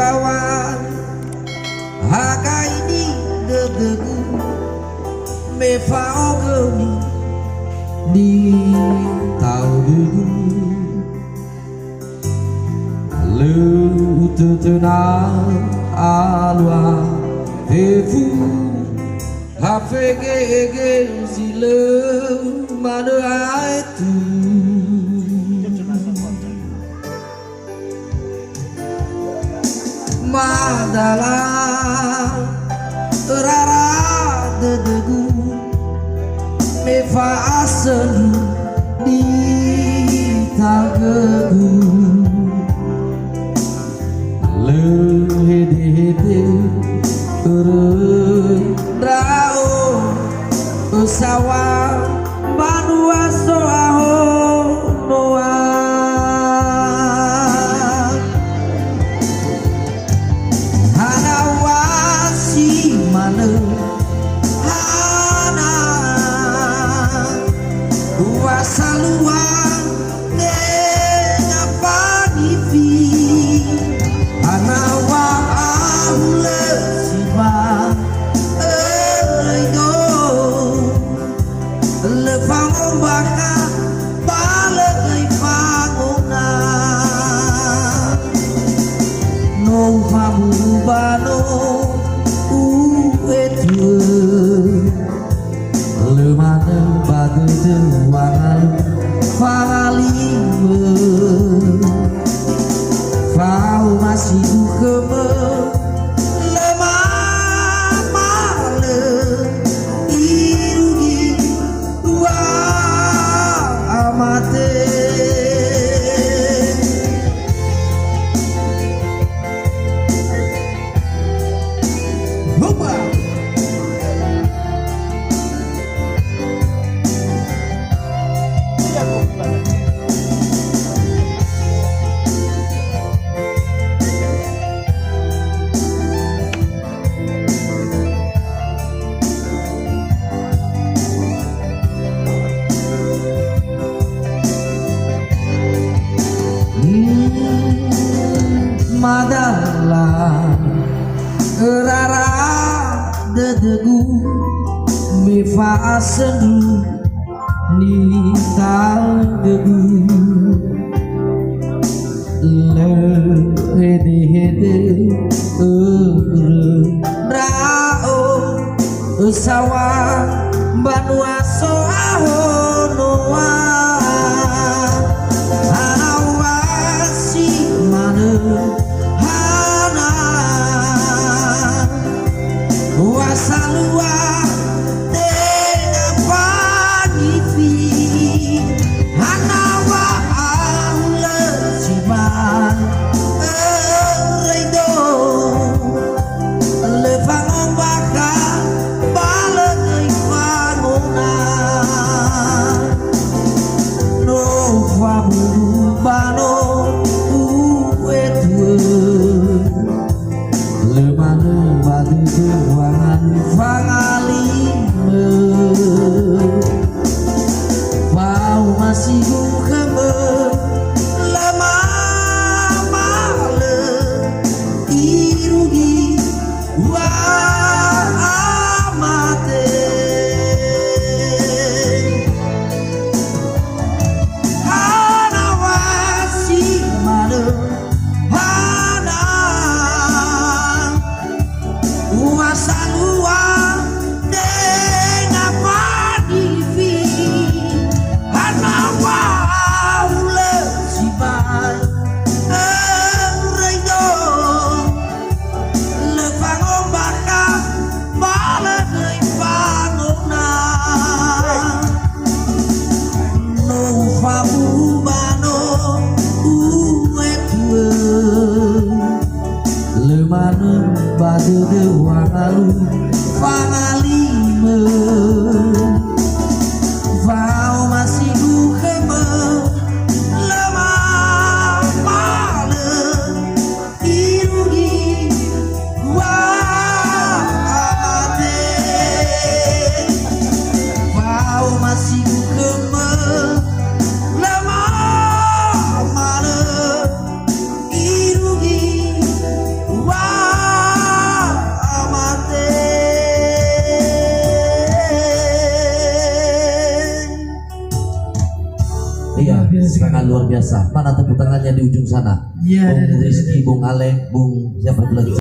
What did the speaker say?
kawan hagai di degegu me fao gemi di tau degu lu tutuna alwa tefu hafege zile mana itu madalah rara dedegu me fa asal di tagagu lehede rao usawa manua soaho noa hanawasi mana hana wasaluan dengan panifi hanawa ahule siba lefang baka balik pangona no famu bano uetu lemana pada dewangan falime fau masih keme madalah rara dedegu me fa asendu ni tagagu lehede rao usawa banua soaho noa hanawasi mana wasalua dengan panifi hanawa aula siban reido lefang ombaka balik pangona no famu bano uetu lemana badu dewangan fangalime mau masih keme lama male irugi wa amate hanawasi mana wasalua dengan padivi hanawa sekali. Sangat luar biasa. Mana tepuk tangannya di ujung sana? Iya, Bung Rizky, Bung Alek, Bung siapa lagi?